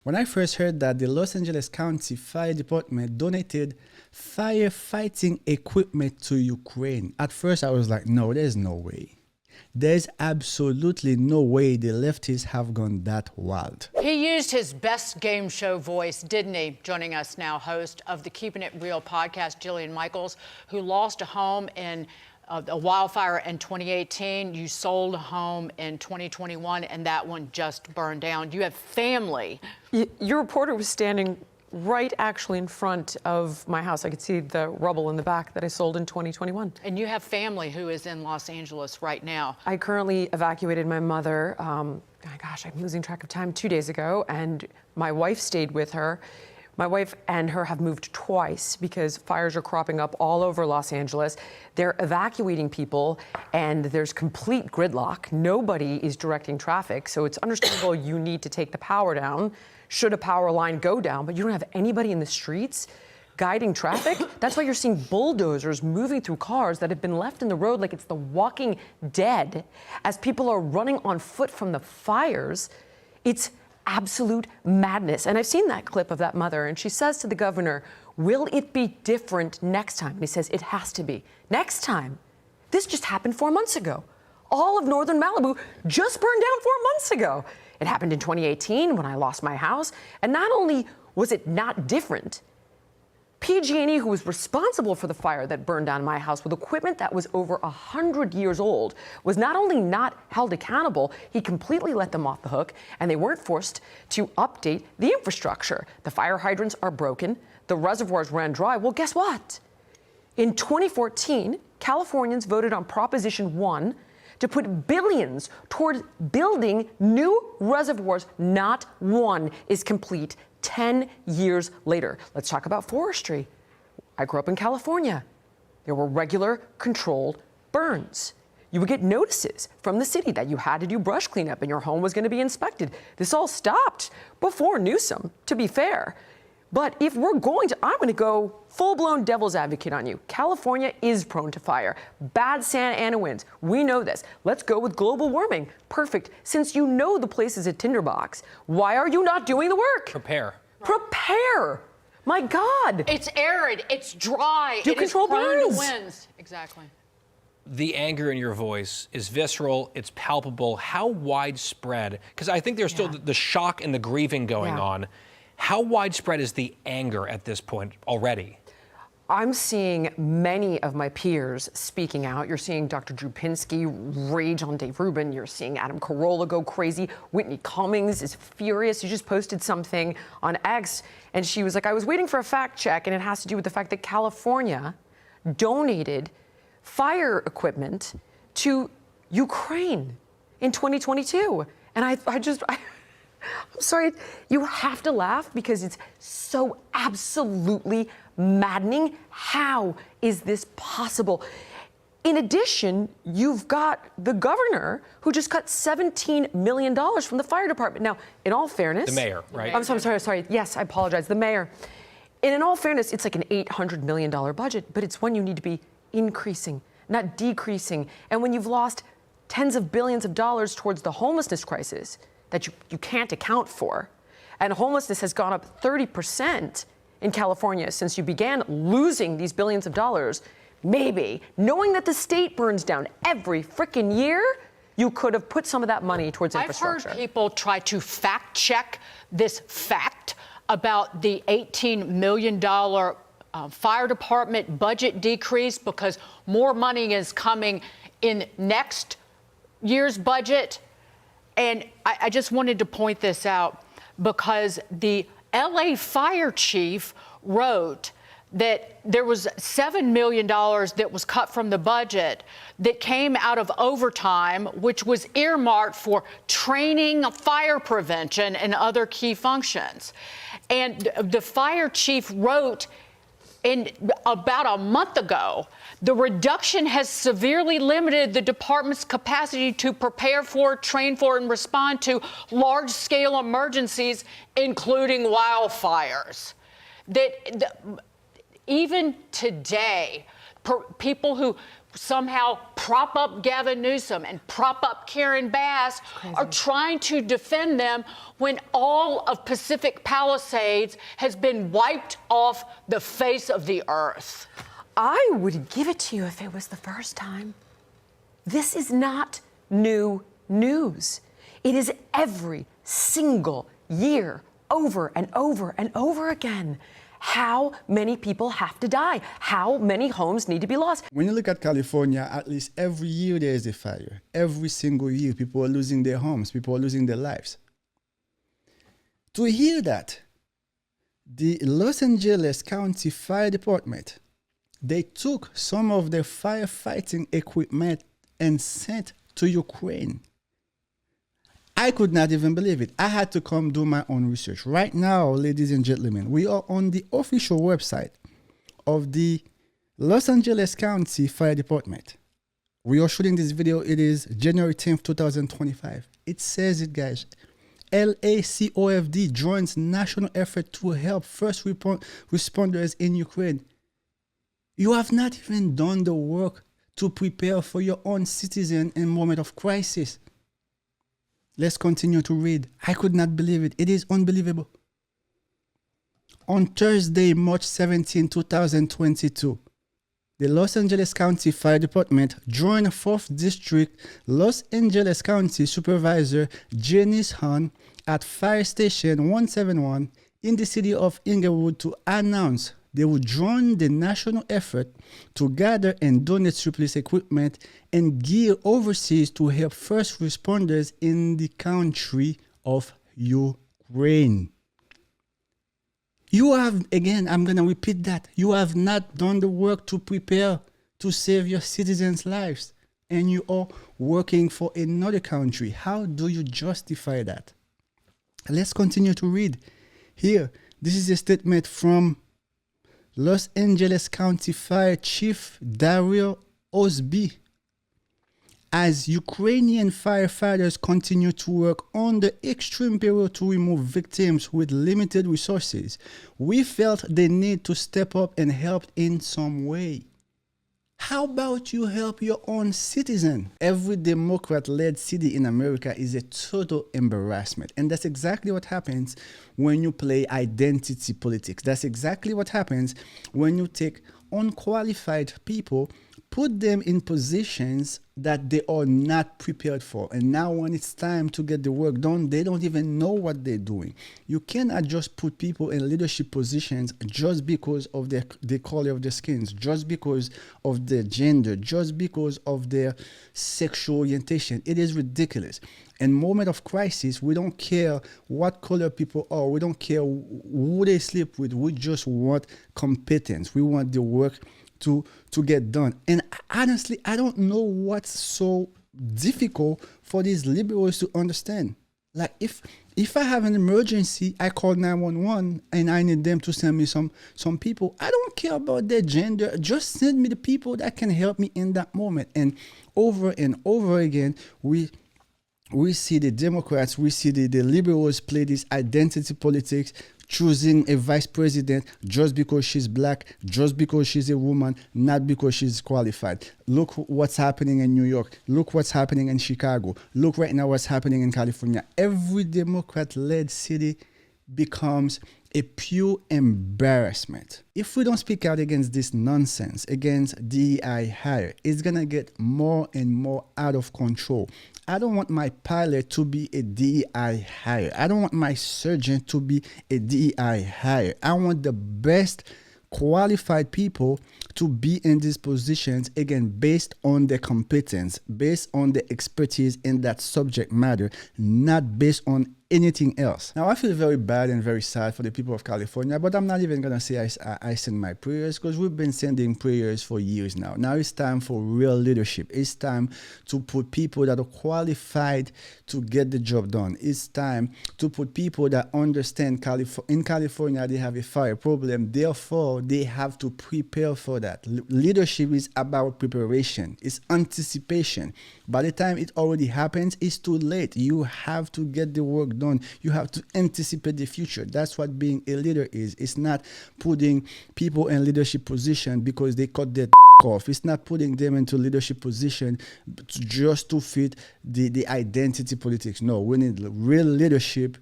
When I first heard that the Los Angeles County Fire Department donated firefighting equipment to Ukraine, at first I was like, no, there's no way. There's absolutely no way the leftists have gone that wild. He used his best game show voice, didn't he? Joining us now, host of the Keeping It Real podcast, Jillian Michaels, who lost a home in a wildfire in 2018. You sold a home in 2021, and that one just burned down. You have family. Your reporter was standing right actually in front of my house. I could see the rubble in the back that I sold in 2021. And you have family who is in Los Angeles right now. I currently evacuated my mother, gosh, I'm losing track of time, 2 days ago, and my wife stayed with her. My wife and her have moved twice because fires are cropping up all over Los Angeles. They're evacuating people, and there's complete gridlock. Nobody is directing traffic, so it's understandable you need to take the power down should a power line go down, but you don't have anybody in the streets guiding traffic. That's why you're seeing bulldozers moving through cars that have been left in the road like it's the Walking Dead as people are running on foot from the fires. It's absolute madness. And I've seen that clip of that mother, and she says to the governor, will it be different next time? And he says, it has to be. Next time. This just happened 4 months ago. All of northern Malibu just burned down 4 months ago. It happened in 2018 when I lost my house. And not only was it not different, PG&E, who was responsible for the fire that burned down my house with equipment that was over 100 years old, was not only not held accountable, he completely let them off the hook, and they weren't forced to update the infrastructure. The fire hydrants are broken. The reservoirs ran dry. Well, guess what? In 2014, Californians voted on Proposition 1 to put billions toward building new reservoirs. Not one is complete 10 years later. Let's talk about forestry. I grew up in California. There were regular controlled burns. You would get notices from the city that you had to do brush cleanup and your home was going to be inspected. This all stopped before Newsom, to be fair. But if we're I'm going to go full-blown devil's advocate on you. California is prone to fire. Bad Santa Ana winds. We know this. Let's go with global warming. Perfect. Since you know the place is a tinderbox, why are you not doing the work? Prepare. Prepare. My God. It's arid. It's dry. Do control burns. Winds. Exactly. The anger in your voice is visceral, it's palpable. How widespread? Because I think there's still the shock and the grieving going on. How widespread is the anger at this point already? I'm seeing many of my peers speaking out. You're seeing Dr. Drew Pinsky rage on Dave Rubin. You're seeing Adam Carolla go crazy. Whitney Cummings is furious. She just posted something on X, and she was like, I was waiting for a fact check, and it has to do with the fact that California donated fire equipment to Ukraine in 2022. And I'm sorry, you have to laugh because it's so absolutely maddening. How is this possible? In addition, you've got the governor who just cut $17 million from the fire department. Now, in all fairness... The mayor, right? I'm sorry. Yes, I apologize. The mayor. And in all fairness, it's like an $800 million budget, but it's one you need to be increasing, not decreasing. And when you've lost tens of billions of dollars towards the homelessness crisis that you can't account for, and homelessness has gone up 30% in California since you began losing these billions of dollars, maybe, knowing that the state burns down every frickin' year, you could have put some of that money towards infrastructure. I've heard people try to fact check this fact about the $18 million fire department budget decrease because more money is coming in next year's budget. And I just wanted to point this out because the LA fire chief wrote that there was $7 million that was cut from the budget that came out of overtime, which was earmarked for training, fire prevention, and other key functions. And the fire chief wrote about a month ago, the reduction has severely limited the department's capacity to prepare for, train for, and respond to large-scale emergencies, including wildfires. Even today, people who somehow prop up Gavin Newsom and prop up Karen Bass are trying to defend them when all of Pacific Palisades has been wiped off the face of the earth. I would give it to you if it was the first time. This is not new news. It is every single year, over and over and over again. How many people have to die? How many homes need to be lost? When you look at California, at least every year there is a fire. Every single year, people are losing their homes, people are losing their lives. To hear that, the Los Angeles County Fire Department, they took some of their firefighting equipment and sent to Ukraine. I could not even believe it. I had to come do my own research. Right now, ladies and gentlemen, we are on the official website of the Los Angeles County Fire Department. We are shooting this video. It is January 10th, 2025. It says it, guys. LACOFD joins national effort to help first responders in Ukraine. You have not even done the work to prepare for your own citizen in moment of crisis. Let's continue to read. I could not believe it. It is unbelievable. On Thursday, March 17, 2022, the Los Angeles County Fire Department joined 4th District Los Angeles County Supervisor Janice Hahn at Fire Station 171 in the city of Inglewood to announce they would join the national effort to gather and donate surplus equipment and gear overseas to help first responders in the country of Ukraine. You have, again, I'm going to repeat that. You have not done the work to prepare to save your citizens' lives, and you are working for another country. How do you justify that? Let's continue to read. Here, this is a statement from Los Angeles County Fire Chief Daryl Osby. As Ukrainian firefighters continue to work on the extreme peril to remove victims with limited resources, we felt the need to step up and help in some way. How about you help your own citizen? Every Democrat-led city in America is a total embarrassment. And that's exactly what happens when you play identity politics. That's exactly what happens when you take unqualified people, put them in positions that they are not prepared for. And now when it's time to get the work done, they don't even know what they're doing. You cannot just put people in leadership positions just because of the color of their skins, just because of their gender, just because of their sexual orientation. It is ridiculous. In moment of crisis, we don't care what color people are. We don't care who they sleep with. We just want competence. We want the work to get done. And honestly, I don't know what's so difficult for these liberals to understand. Like if I have an emergency, I call 911 and I need them to send me some people. I don't care about their gender. Just send me the people that can help me in that moment. And over again, we see the Democrats, we see the liberals play this identity politics, choosing a vice president just because she's black, just because she's a woman, not because she's qualified. Look what's happening in New York. Look what's happening in Chicago. Look right now what's happening in California. Every Democrat-led city becomes a pure embarrassment. If we don't speak out against this nonsense, against DEI hire, it's gonna get more and more out of control. I don't want my pilot to be a DEI hire. I don't want my surgeon to be a DEI hire. I want the best qualified people to be in these positions, again, based on their competence, based on the expertise in that subject matter, not based on anything else. Now, I feel very bad and very sad for the people of California, but I'm not even going to say I send my prayers, because we've been sending prayers for years now. Now it's time for real leadership. It's time to put people that are qualified to get the job done. It's time to put people that understand in California, they have a fire problem. Therefore, they have to prepare for that. Leadership is about preparation. It's anticipation. By the time it already happens, it's too late. You have to get the work done. You have to anticipate the future. That's what being a leader is. It's not putting people in leadership position because they cut their off. It's not putting them into leadership position just to fit the identity politics. No, we need real leadership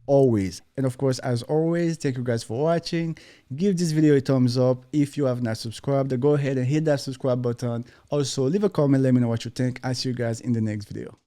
always. And of course, as always, thank you guys for watching. Give this video a thumbs up. If you have not subscribed, go ahead and hit that subscribe button. Also, leave a comment, let me know what you think. I'll see you guys in the next video.